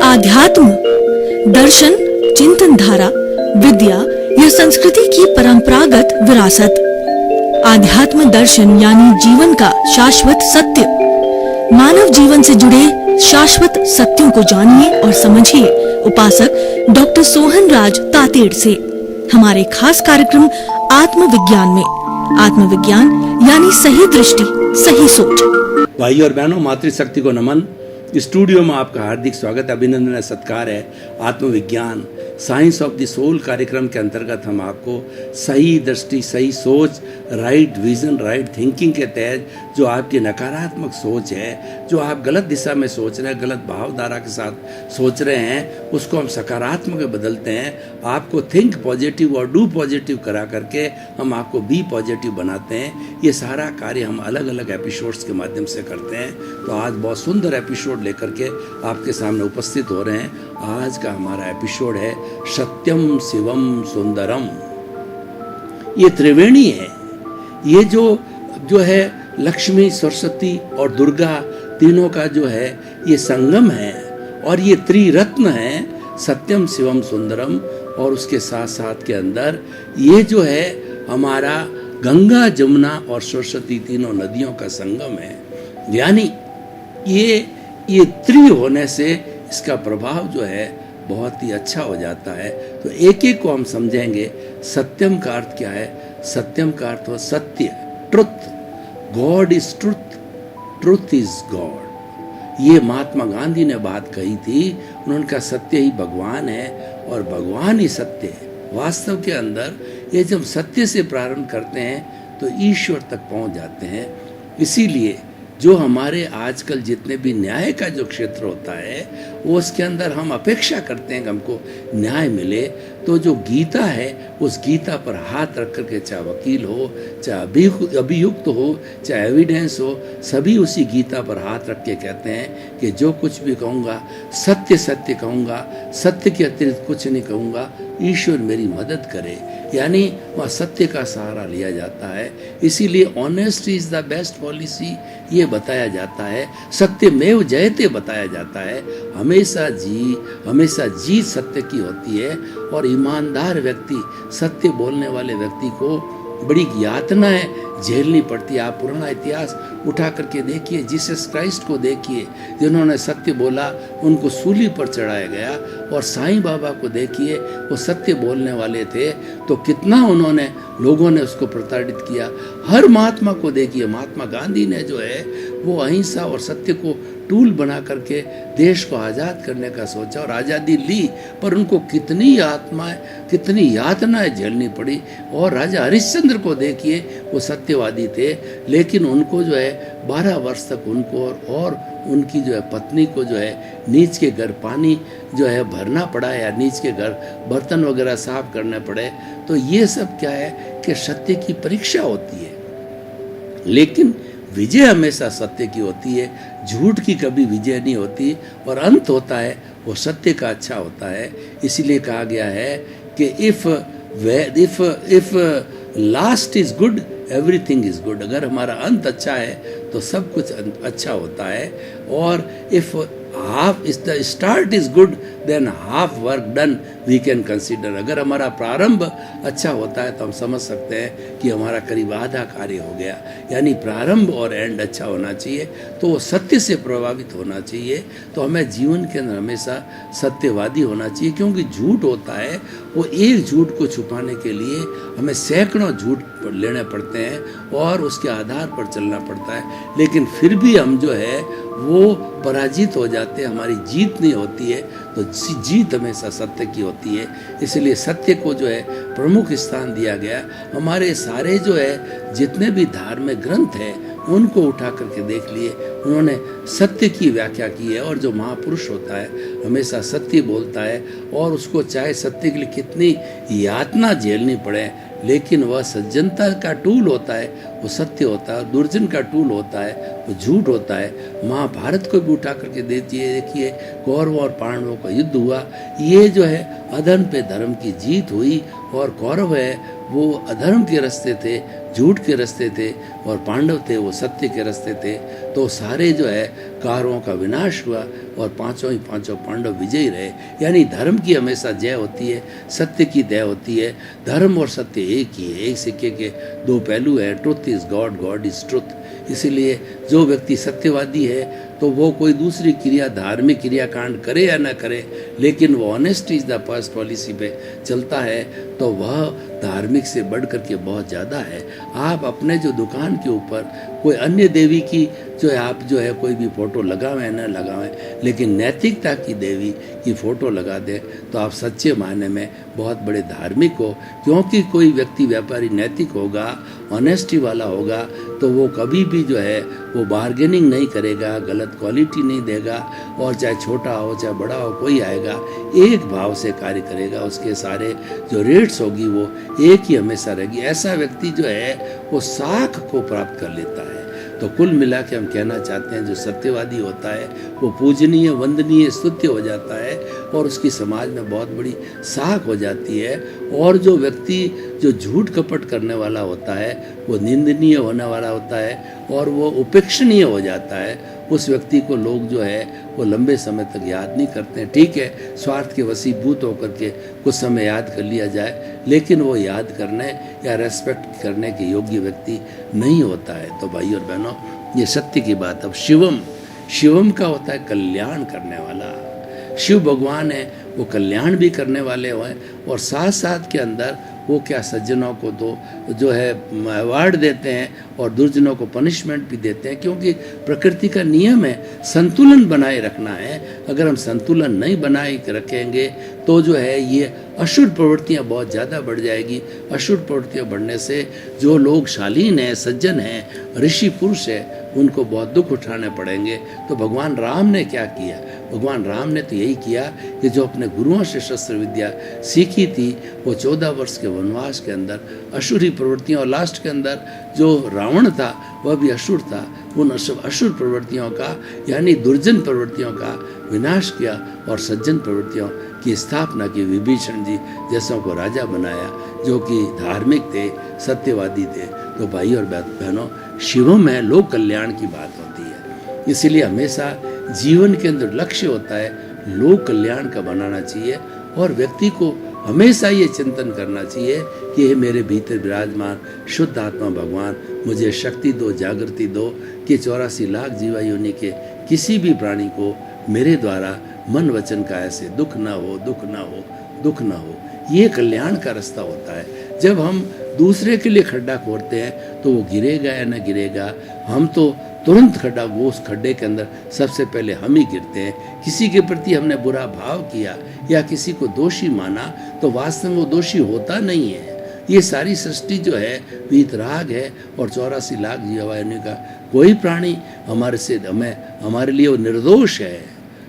आध्यात्म, दर्शन, चिंतन धारा, विद्या या संस्कृति की परंपरागत विरासत। आध्यात्म दर्शन यानी जीवन का शाश्वत सत्य। मानव जीवन से जुड़े शाश्वत सत्यों को जानिए और समझिए उपासक डॉक्टर सोहन राज तातेड़ से हमारे खास कार्यक्रम आत्मविज्ञान में। आत्मविज्ञान यानी सही दृष्टि, सही सोच। भाई और बहनों, मातृशक्ति को नमन। स्टूडियो में आपका हार्दिक स्वागत, अभिनंदन है, सत्कार है। आत्मविज्ञान साइंस ऑफ द सोल कार्यक्रम के अंतर्गत हम आपको सही दृष्टि, सही सोच, राइट विजन, राइट थिंकिंग के तहत जो आपकी नकारात्मक सोच है, जो आप गलत दिशा में सोच रहे हैं, गलत भावधारा के साथ सोच रहे हैं, उसको हम सकारात्मक में बदलते हैं। आपको थिंक पॉजिटिव और डू पॉजिटिव करा करके हम आपको बी पॉजिटिव बनाते हैं। ये सारा कार्य हम अलग अलग एपिसोड्स के माध्यम से करते हैं। तो आज बहुत सुंदर एपिसोड लेकर के आपके सामने उपस्थित हो रहे हैं। आज का हमारा एपिसोड है सत्यम शिवम सुंदरम। ये त्रिवेणी है। ये जो है लक्ष्मी, सरस्वती और दुर्गा तीनों का जो है ये संगम है, और ये त्रिरत्न है, सत्यम शिवम सुंदरम। और उसके साथ साथ के अंदर ये जो है हमारा गंगा, जमुना और सरस्वती तीनों नदियों का संगम है। यानी ये त्रि होने से इसका प्रभाव जो है बहुत ही अच्छा हो जाता है। तो एक एक को हम समझेंगे। सत्यम का अर्थ क्या है? सत्यम का अर्थ हो सत्य, truth. God is truth, truth is God. ये महात्मा गांधी ने बात कही थी। उन्होंने कहा सत्य ही भगवान है और भगवान ही सत्य है। वास्तव के अंदर ये जब सत्य से प्रारंभ करते हैं तो ईश्वर तक पहुंच जाते हैं। इसीलिए जो हमारे आजकल जितने भी न्याय का जो क्षेत्र होता है, वो उसके अंदर हम अपेक्षा करते हैं कि हमको न्याय मिले। तो जो गीता है, उस गीता पर हाथ रख करके, चाहे वकील हो, चाहे अभियुक्त हो, चाहे एविडेंस हो, सभी उसी गीता पर हाथ रख के कहते हैं कि जो कुछ भी कहूँगा सत्य सत्य कहूँगा, सत्य के अतिरिक्त कुछ नहीं कहूँगा, ईश्वर मेरी मदद करे। यानी वहाँ सत्य का सहारा लिया जाता है। इसीलिए honesty is the best policy ये बताया जाता है। सत्यमेव जयते बताया जाता है। हमेशा जीत सत्य की होती है। और ईमानदार व्यक्ति, सत्य बोलने वाले व्यक्ति को बड़ी यातनाएं झेलनी पड़ती है। आप पुराना इतिहास उठा करके देखिए, जीसस क्राइस्ट को देखिए, जिन्होंने सत्य बोला उनको सूली पर चढ़ाया गया। और साईं बाबा को देखिए, वो सत्य बोलने वाले थे, तो कितना उन्होंने लोगों ने उसको प्रताड़ित किया। हर महात्मा को देखिए, महात्मा गांधी ने जो है वो अहिंसा और सत्य को टूल बना करके देश को आज़ाद करने का सोचा और आज़ादी ली, पर उनको कितनी यातनाएं झेलनी पड़ी। और राजा हरिश्चंद्र को देखिए, वो सत्यवादी थे, लेकिन उनको जो है 12 वर्ष तक उनको और उनकी जो है पत्नी को जो है नीच के घर पानी जो है भरना पड़ा, या नीच के घर बर्तन वगैरह साफ करने पड़े। तो ये सब क्या है कि सत्य की परीक्षा होती है, लेकिन विजय हमेशा सत्य की होती है। झूठ की कभी विजय नहीं होती। और अंत होता है वो सत्य का अच्छा होता है। इसीलिए कहा गया है कि if last is good everything is good. अगर हमारा अंत अच्छा है तो सब कुछ अच्छा होता है। और if the start is good then half work done we can consider. अगर हमारा प्रारंभ अच्छा होता है तो हम समझ सकते हैं कि हमारा करीब आधा कार्य हो गया। यानी प्रारंभ और एंड अच्छा होना चाहिए, तो वो सत्य से प्रभावित होना चाहिए। तो हमें जीवन के अंदर हमेशा सत्यवादी होना चाहिए, क्योंकि झूठ होता है वो एक झूठ को छुपाने के लिए हमें सैकड़ों झूठ लेने पड़ते हैं और उसके आधार पर चलना पड़ता है। लेकिन फिर भी हम जो है वो पराजित हो जाते हैं, हमारी जीत नहीं होती है। तो जीत हमेशा सत्य की होती है। इसलिए सत्य को जो है प्रमुख स्थान दिया गया। हमारे सारे जो है जितने भी धार्मिक ग्रंथ हैं उनको उठा करके देख लिए, उन्होंने सत्य की व्याख्या की है। और जो महापुरुष होता है हमेशा सत्य बोलता है, और उसको चाहे सत्य के लिए कितनी यातना झेलनी पड़े, लेकिन वह सज्जनता का टूल होता है। वो सत्य होता है, दुर्जन का टूल होता है वो झूठ होता है। महाभारत को भी उठा करके देखिए, कौरवों और पांडवों का युद्ध हुआ, ये जो है अधर्म पे धर्म की जीत हुई, और कौरव है वो अधर्म के रास्ते थे, झूठ के रास्ते थे, और पांडव थे वो सत्य के रास्ते थे। तो सारे जो है कौरवों का विनाश हुआ और पांचों पांडव विजयी रहे। यानी धर्म की हमेशा जय होती है, सत्य की दया होती है। धर्म और सत्य एक ही है, एक सिक्के के दो पहलू है। Truth is God, God is truth. इसीलिए जो व्यक्ति सत्यवादी है तो वो कोई दूसरी क्रिया, धार्मिक क्रिया कांड करे या ना करे, लेकिन वो honesty is the first policy पे चलता है, तो वह धार्मिक से बढ़ करके बहुत ज़्यादा है। आप अपने जो दुकान के ऊपर कोई अन्य देवी की जो है आप जो है कोई भी फोटो लगावें ना लगावें, लेकिन नैतिकता की देवी की फोटो लगा दें तो आप सच्चे मायने में बहुत बड़े धार्मिक हो। क्योंकि कोई व्यक्ति व्यापारी नैतिक होगा, ऑनेस्टी वाला होगा, तो वो कभी भी जो है वो बार्गेनिंग नहीं करेगा, गलत क्वालिटी नहीं देगा, और चाहे छोटा हो चाहे बड़ा हो कोई आएगा एक भाव से कार्य करेगा, उसके सारे जो रेट्स होगी वो एक ही हमेशा रहेगी। ऐसा व्यक्ति जो है वो साख को प्राप्त कर लेता है। तो कुल मिला के हम कहना चाहते हैं जो सत्यवादी होता है वो पूजनीय, वंदनीय, स्तुत्य हो जाता है और उसकी समाज में बहुत बड़ी साख हो जाती है। और जो व्यक्ति जो झूठ कपट करने वाला होता है वो निंदनीय होने वाला होता है और वो उपेक्षणीय हो जाता है। उस व्यक्ति को लोग जो है वो लंबे समय तक याद नहीं करते हैं। ठीक है, स्वार्थ के वसीभूत होकर के कुछ समय याद कर लिया जाए, लेकिन वो याद करने या रेस्पेक्ट करने के योग्य व्यक्ति नहीं होता है। तो भाई और बहनों, ये सत्य की बात। अब शिवम का होता है कल्याण करने वाला। शिव भगवान है वो कल्याण भी करने वाले हैं, और साथ साथ के अंदर वो क्या सज्जनों को तो जो है अवार्ड देते हैं और दुर्जनों को पनिशमेंट भी देते हैं, क्योंकि प्रकृति का नियम है संतुलन बनाए रखना है। अगर हम संतुलन नहीं बनाए रखेंगे तो जो है ये अशुद्ध प्रवृत्तियाँ बहुत ज़्यादा बढ़ जाएगी। अशुद्ध प्रवृत्तियाँ बढ़ने से जो लोग शालीन हैं, सज्जन हैं, ऋषि पुरुष है, उनको बहुत दुख उठाने पड़ेंगे। तो भगवान राम ने क्या किया? भगवान राम ने तो यही किया कि जो अपने गुरुओं से शस्त्र विद्या सीखी थी, वो 14 वर्ष के वनवास के अंदर असुरी प्रवृत्तियों, और लास्ट के अंदर जो रावण था वह भी असुर था, उन असुर प्रवृत्तियों का यानी दुर्जन प्रवृत्तियों का विनाश किया और सज्जन प्रवृत्तियों की स्थापना की। विभीषण जी जैसों को राजा बनाया जो कि धार्मिक थे, सत्यवादी थे। तो भाई और बहनों, शिवम में लोक कल्याण की बात होती है। इसीलिए हमेशा जीवन के अंदर लक्ष्य होता है लोक कल्याण का बनाना चाहिए, और व्यक्ति को हमेशा ये चिंतन करना चाहिए कि हे मेरे भीतर विराजमान शुद्ध आत्मा भगवान, मुझे शक्ति दो, जागृति दो कि 84 लाख जीवा योनि के किसी भी प्राणी को मेरे द्वारा मन वचन का ऐसे दुख ना हो, दुख ना हो, दुख ना हो। ये कल्याण का रास्ता होता है। जब हम दूसरे के लिए खड्डा खोदते हैं तो वो गिरेगा या ना गिरेगा, हम तो तुरंत खड्डा, वो उस खड्डे के अंदर सबसे पहले हम ही गिरते हैं। किसी के प्रति हमने बुरा भाव किया या किसी को दोषी माना तो वास्तव में वो दोषी होता नहीं है। ये सारी सृष्टि जो है वीतराग है, और 84 लाख जीवाणु का कोई प्राणी हमारे लिए वो निर्दोष है।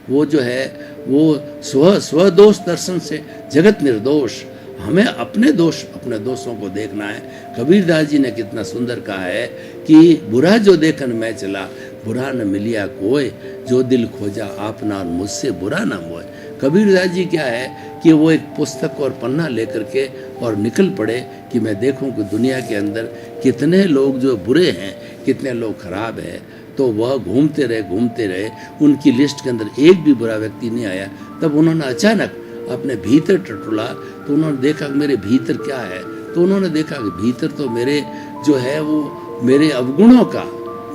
वो जो है वो स्वदोष दर्शन से जगत निर्दोष। हमें अपने दोषों को देखना है। कबीरदास जी ने कितना सुंदर कहा है कि बुरा जो देखन मैं चला, बुरा न मिलिया कोय, जो दिल खोजा आपना मुझसे बुरा न मोय। कबीरदास जी क्या है कि वो एक पुस्तक और पन्ना लेकर के और निकल पड़े कि मैं देखूं कि दुनिया के अंदर कितने लोग जो बुरे हैं, कितने लोग खराब हैं। तो वह घूमते रहे, उनकी लिस्ट के अंदर एक भी बुरा व्यक्ति नहीं आया। तब उन्होंने अचानक अपने भीतर टटोला तो उन्होंने देखा कि मेरे भीतर क्या है। तो उन्होंने देखा कि भीतर तो मेरे जो है वो मेरे अवगुणों का,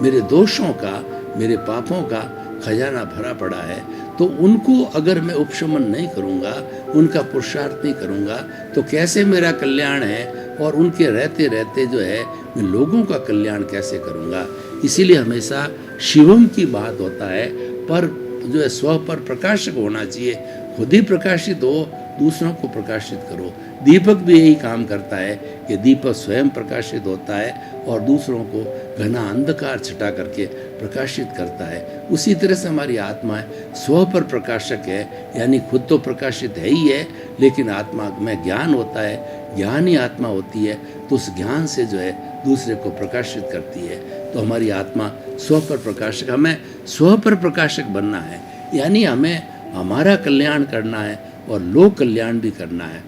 मेरे दोषों का, मेरे पापों का खजाना भरा पड़ा है। तो उनको अगर मैं उपशमन नहीं करूँगा, उनका पुरुषार्थ नहीं करूँगा, तो कैसे मेरा कल्याण है, और उनके रहते रहते जो है मैं लोगों का कल्याण कैसे करूँगा। इसीलिए हमेशा शिवम की बात होता है, पर जो है स्व पर प्रकाशक होना चाहिए। खुद ही प्रकाशित हो, दूसरों को प्रकाशित करो। दीपक भी यही काम करता है कि दीपक स्वयं प्रकाशित होता है और दूसरों को घना अंधकार छटा करके प्रकाशित करता है। उसी तरह से हमारी आत्मा है, स्व पर प्रकाशक है, यानी खुद तो प्रकाशित है ही है, लेकिन आत्मा में ज्ञान होता है। ज्ञान ही आत्मा होती है, तो उस ज्ञान से जो है दूसरे को प्रकाशित करती है। तो हमारी आत्मा स्व पर प्रकाशक, हमें स्व पर प्रकाशक बनना है, यानी हमें हमारा कल्याण करना है और लोक कल्याण भी करना है।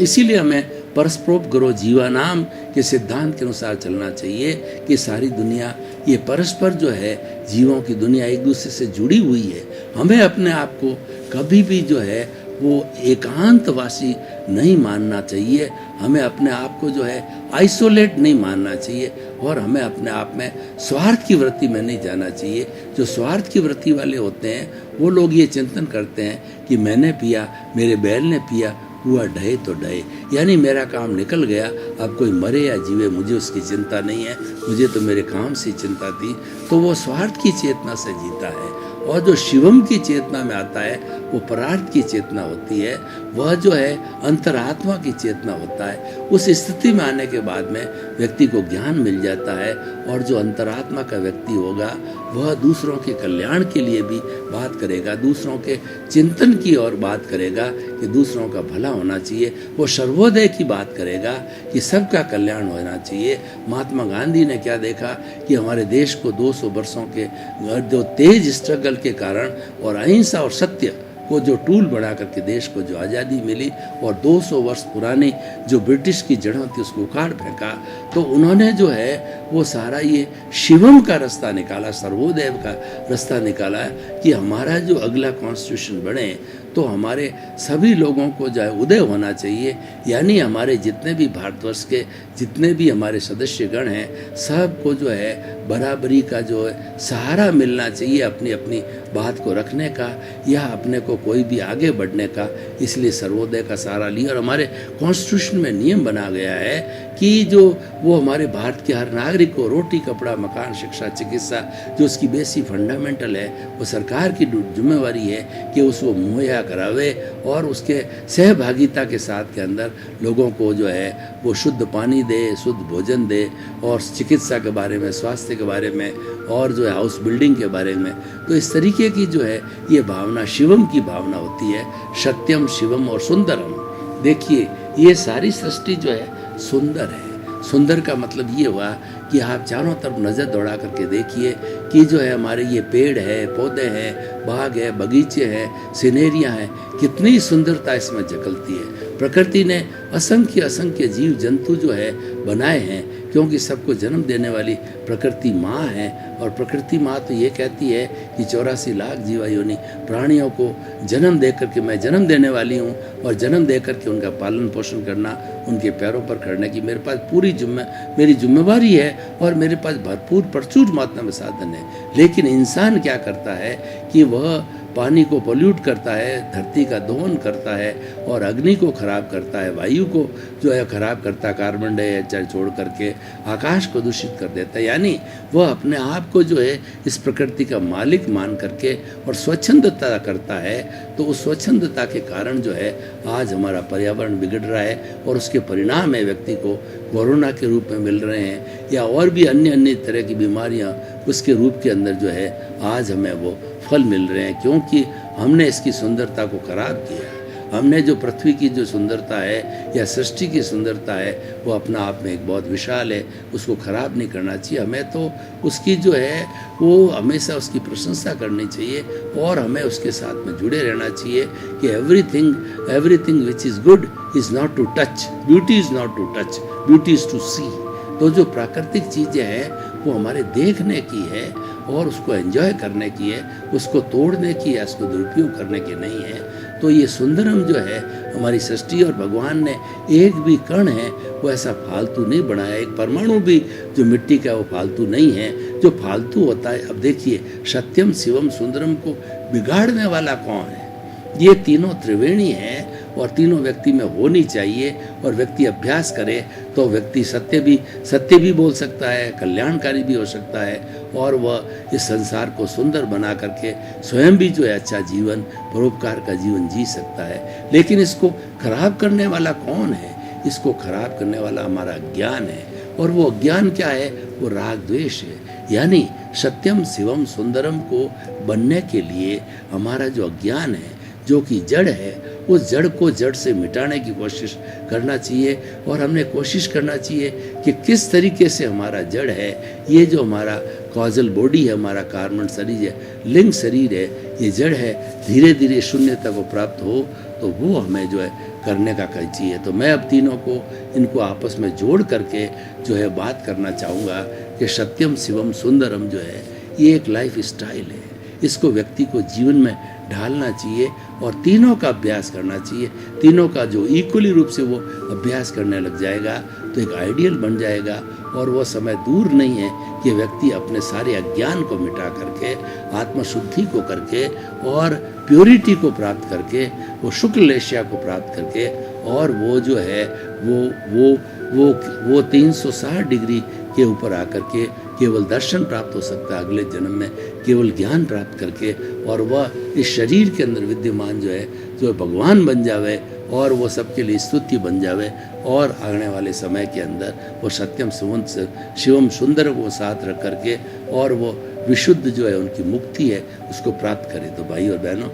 इसीलिए हमें परस्परोपकारो जीवानाम के सिद्धांत के अनुसार चलना चाहिए कि सारी दुनिया ये परस्पर जो है जीवों की दुनिया एक दूसरे से जुड़ी हुई है। हमें अपने आप को कभी भी जो है वो एकांतवासी नहीं मानना चाहिए, हमें अपने आप को जो है आइसोलेट नहीं मानना चाहिए और हमें अपने आप में स्वार्थ की वृत्ति में नहीं जाना चाहिए। जो स्वार्थ की वृत्ति वाले होते हैं वो लोग ये चिंतन करते हैं कि मैंने पिया, मेरे बैल ने पिया, हुआ ढहे तो ढहे, यानी मेरा काम निकल गया, अब कोई मरे या जीवे मुझे उसकी चिंता नहीं है, मुझे तो मेरे काम से चिंता थी। तो वो स्वार्थ की चेतना से जीता है। और जो शिवम की चेतना में आता है वो परार्थ की चेतना होती है, वह जो है अंतरात्मा की चेतना होता है। उस स्थिति में आने के बाद में व्यक्ति को ज्ञान मिल जाता है और जो अंतरात्मा का व्यक्ति होगा वह दूसरों के कल्याण के लिए भी बात करेगा, दूसरों के चिंतन की ओर बात करेगा कि दूसरों का भला होना चाहिए। वो सर्वोदय की बात करेगा कि सबका कल्याण होना चाहिए। महात्मा गांधी ने क्या देखा कि हमारे देश को 200 वर्षों के जो तेज स्ट्रगल के कारण और अहिंसा और सत्य को जो टूल बना करके देश को जो आज़ादी मिली और 200 वर्ष पुरानी जो ब्रिटिश की जड़ों थी उसको उखाड़ फेंका, तो उन्होंने जो है वो सारा ये शिवम का रास्ता निकाला, सर्वोदय का रास्ता निकाला कि हमारा जो अगला कॉन्स्टिट्यूशन बने तो हमारे सभी लोगों को जो है उदय होना चाहिए, यानी हमारे जितने भी भारतवर्ष के जितने भी हमारे सदस्यगण हैं सबको जो है बराबरी का जो है सहारा मिलना चाहिए अपनी अपनी बात को रखने का या अपने को कोई भी आगे बढ़ने का। इसलिए सर्वोदय का सहारा लिया और हमारे कॉन्स्टिट्यूशन में नियम बना गया है कि जो वो हमारे भारत के हर नागरिक को रोटी, कपड़ा, मकान, शिक्षा, चिकित्सा जो उसकी बेसिक फंडामेंटल है वो सरकार की जिम्मेवारी है कि उसको मुहैया करावे और उसके सहभागिता के साथ के अंदर लोगों को जो है वो शुद्ध पानी दे, शुद्ध भोजन दे और चिकित्सा के बारे में, स्वास्थ्य के बारे में और जो है हाउस बिल्डिंग के बारे में। तो इस तरीके की जो है ये भावना शिवम की भावना होती है, सत्यम, शिवम और सुंदरम। देखिए ये सारी सृष्टि जो है सुंदर है। सुंदर का मतलब ये हुआ कि आप चारों तरफ नज़र दौड़ा करके देखिए कि जो है हमारे ये पेड़ है, पौधे हैं, बाग है, बगीचे हैं, सिनेरियाँ हैं, कितनी सुंदरता इसमें झलकती है। प्रकृति ने असंख्य असंख्य जीव जंतु जो है बनाए हैं, क्योंकि सबको जन्म देने वाली प्रकृति माँ है और प्रकृति माँ तो ये कहती है कि 84 लाख जीवा योनि प्राणियों को जन्म दे करके मैं जन्म देने वाली हूँ और जन्म दे करके उनका पालन पोषण करना, उनके पैरों पर खड़ने की मेरे पास पूरी मेरी जिम्मेवारी है और मेरे पास भरपूर प्रचुर मात्रा में साधन है। लेकिन इंसान क्या करता है कि वह पानी को पोल्यूट करता है, धरती का दोहन करता है और अग्नि को खराब करता है, वायु को जो है खराब करता है, कार्बन डाइऑक्साइड छोड़ करके आकाश को दूषित कर देता है। यानी वह अपने आप को जो है इस प्रकृति का मालिक मान करके और स्वच्छंदता करता है। तो उस स्वच्छंदता के कारण जो है आज हमारा पर्यावरण बिगड़ रहा है और उसके परिणाम है व्यक्ति को कोरोना के रूप में मिल रहे हैं या और भी अन्य अन्य तरह की बीमारियां उसके रूप के अंदर जो है आज हमें वो फल मिल रहे हैं, क्योंकि हमने इसकी सुंदरता को खराब किया। हमने जो पृथ्वी की जो सुंदरता है या सृष्टि की सुंदरता है वो अपना आप में एक बहुत विशाल है, उसको खराब नहीं करना चाहिए। हमें तो उसकी जो है वो हमेशा उसकी प्रशंसा करनी चाहिए और हमें उसके साथ में जुड़े रहना चाहिए कि everything which is good is not to touch, beauty is not to touch, beauty is to see. तो जो प्राकृतिक चीज़ें हैं वो हमारे देखने की है और उसको एंजॉय करने की है, उसको तोड़ने की या उसको दुरुपयोग करने की नहीं है। तो ये सुंदरम जो है हमारी सृष्टि और भगवान ने एक भी कण है वो ऐसा फालतू नहीं बनाया, एक परमाणु भी जो मिट्टी का वो फालतू नहीं है। जो फालतू होता है, अब देखिए सत्यम, शिवम, सुंदरम को बिगाड़ने वाला कौन है? ये तीनों त्रिवेणी हैं और तीनों व्यक्ति में होनी चाहिए और व्यक्ति अभ्यास करे तो व्यक्ति सत्य भी बोल सकता है, कल्याणकारी भी हो सकता है और वह इस संसार को सुंदर बना करके स्वयं भी जो है अच्छा जीवन, परोपकार का जीवन जी सकता है। लेकिन इसको खराब करने वाला कौन है? इसको खराब करने वाला हमारा ज्ञान है और वो ज्ञान क्या है? वो राग द्वेष है। यानी सत्यम, शिवम, सुंदरम को बनने के लिए हमारा जो अज्ञान है, जो कि जड़ है, उस जड़ को जड़ से मिटाने की कोशिश करना चाहिए। और हमने कोशिश करना चाहिए कि किस तरीके से हमारा जड़ है, ये जो हमारा कॉजल बॉडी है, हमारा कार्बन शरीर है, लिंग शरीर है, ये जड़ है, धीरे धीरे शून्यता को प्राप्त हो, तो वो हमें जो है करने का चाहिए। तो मैं अब तीनों को इनको आपस में जोड़ करके जो है बात करना चाहूँगा कि सत्यम शिवम सुंदरम जो है ये एक लाइफ स्टाइल है। इसको व्यक्ति को जीवन में ढालना चाहिए और तीनों का अभ्यास करना चाहिए। तीनों का जो इक्वली रूप से वो अभ्यास करने लग जाएगा तो एक आइडियल बन जाएगा। और वो समय दूर नहीं है कि व्यक्ति अपने सारे अज्ञान को मिटा करके, आत्मशुद्धि को करके और प्योरिटी को प्राप्त करके, वो शुक्ल लेशिया को प्राप्त करके, और वो जो है वो 360 डिग्री के ऊपर आकर के केवल दर्शन प्राप्त हो सकता है अगले जन्म में, केवल ज्ञान प्राप्त करके, और वह इस शरीर के अंदर विद्यमान जो है भगवान बन जावे और वो सबके लिए स्तुति बन जावे। और आने वाले समय के अंदर वो सत्यम शिवम सुंदर को साथ रख करके और वो विशुद्ध जो है उनकी मुक्ति है उसको प्राप्त करें। तो भाई और बहनों,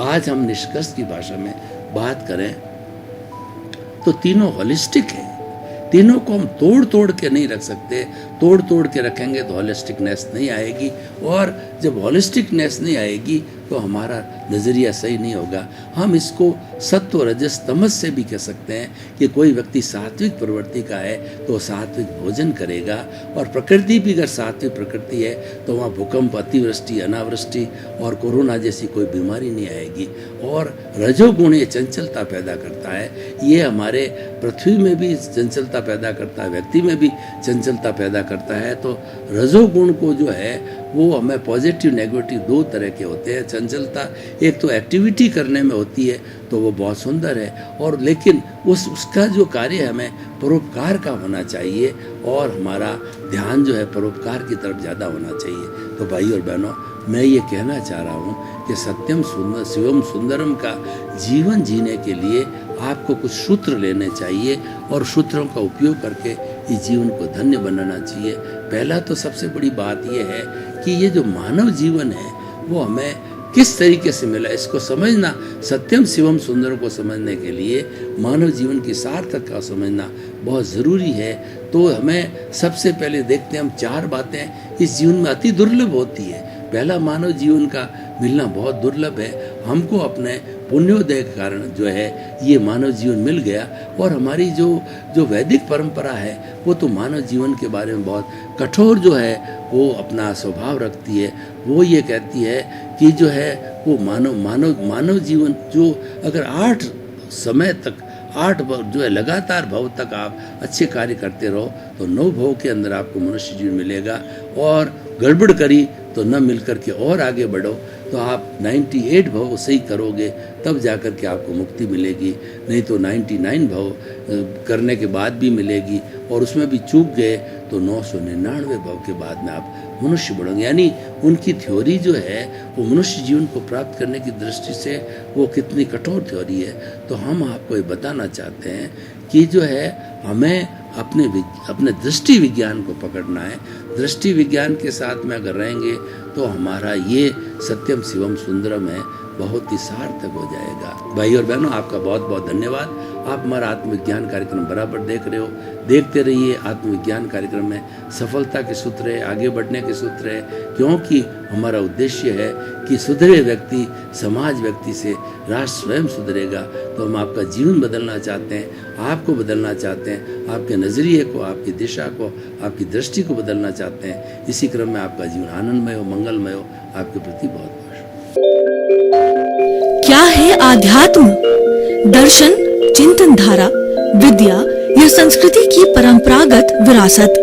आज हम निष्कर्ष की भाषा में बात करें तो तीनों होलिस्टिक है। तीनों को हम तोड़ तोड़ के नहीं रख सकते। तोड़ तोड़ के रखेंगे तो होलिस्टिकनेस नहीं आएगी, और जब होलिस्टिकनेस नहीं आएगी तो हमारा नज़रिया सही नहीं होगा। हम इसको सत्व रजस तमस से भी कह सकते हैं कि कोई व्यक्ति सात्विक प्रवृत्ति का है तो सात्विक भोजन करेगा, और प्रकृति भी अगर सात्विक प्रकृति है तो वहाँ भूकंप, अतिवृष्टि, अनावृष्टि और कोरोना जैसी कोई बीमारी नहीं आएगी। और रजोगुण ये चंचलता पैदा करता है, ये हमारे पृथ्वी में भी चंचलता पैदा करता है, व्यक्ति में भी चंचलता पैदा करता है। तो रजोगुण को जो है वो हमें पॉजिटिव नेगेटिव दो तरह के होते हैं। चंचलता एक तो एक्टिविटी करने में होती है तो वो बहुत सुंदर है, और लेकिन उसका जो कार्य हमें परोपकार का होना चाहिए, और हमारा ध्यान जो है परोपकार की तरफ ज़्यादा होना चाहिए। तो भाई और बहनों, मैं ये कहना चाह रहा हूँ कि सत्यम शिवम सुंदरम का जीवन जीने के लिए आपको कुछ सूत्र लेने चाहिए, और सूत्रों का उपयोग करके इस जीवन को धन्य बनाना चाहिए। पहला तो सबसे बड़ी बात यह है कि ये जो मानव जीवन है वो हमें किस तरीके से मिला, इसको समझना, सत्यम शिवम सुंदर को समझने के लिए मानव जीवन की सार्थक का समझना बहुत ज़रूरी है। तो हमें सबसे पहले देखते हैं हम 4 बातें इस जीवन में अति दुर्लभ होती है। पहला, मानव जीवन का मिलना बहुत दुर्लभ है। हमको अपने पुण्योदय के कारण जो है ये मानव जीवन मिल गया, और हमारी जो वैदिक परंपरा है वो तो मानव जीवन के बारे में बहुत कठोर जो है वो अपना स्वभाव रखती है। वो ये कहती है कि जो है वो मानव जीवन जो अगर 8 समय तक 8 जो है लगातार भव तक आप अच्छे कार्य करते रहो तो 9 भव के अंदर आपको मनुष्य जीवन मिलेगा, और गड़बड़ करी तो न मिल कर के और आगे बढ़ो तो आप 98 भव सही करोगे तब जाकर के आपको मुक्ति मिलेगी, नहीं तो 99 भव करने के बाद भी मिलेगी, और उसमें भी चूक गए तो 999 भव के बाद में आप मनुष्य बढ़ोगे। यानी उनकी थ्योरी जो है वो मनुष्य जीवन को प्राप्त करने की दृष्टि से वो कितनी कठोर थ्योरी है। तो हम आपको ये बताना चाहते हैं कि जो है हमें अपने दृष्टि विज्ञान को पकड़ना है। दृष्टि विज्ञान के साथ में अगर रहेंगे तो हमारा ये सत्यम शिवम सुंदरम है बहुत ही सार्थक हो जाएगा। भाई और बहनों, आपका बहुत बहुत धन्यवाद। आप हमारा आत्मविज्ञान कार्यक्रम बराबर देख रहे हो, देखते रहिए। आत्मविज्ञान कार्यक्रम में सफलता के सूत्र है, आगे बढ़ने के सूत्र है, क्योंकि हमारा उद्देश्य है कि सुधरे व्यक्ति समाज व्यक्ति से राष्ट्र स्वयं सुधरेगा। तो हम आपका जीवन बदलना चाहते हैं, आपको बदलना चाहते हैं, आपके नज़रिए को, आपकी दिशा को, आपकी दृष्टि को बदलना चाहते हैं। इसी क्रम में आपका जीवन आनंदमय हो, मंगलमय हो। आपके प्रति बहुत बहुत क्या है आध्यात्म? दर्शन, चिंतन धारा, विद्या या संस्कृति की परंपरागत विरासत।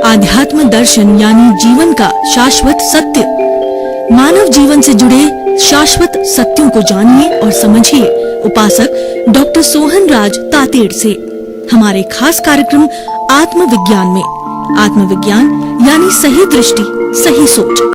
आध्यात्म दर्शन यानी जीवन का शाश्वत सत्य। मानव जीवन से जुड़े शाश्वत सत्यों को जानिए और समझिए उपासक डॉक्टर सोहन राज तातेड़ से हमारे खास कार्यक्रम आत्मविज्ञान में। आत्मविज्ञान यानी सही दृष्टि, सही सोच।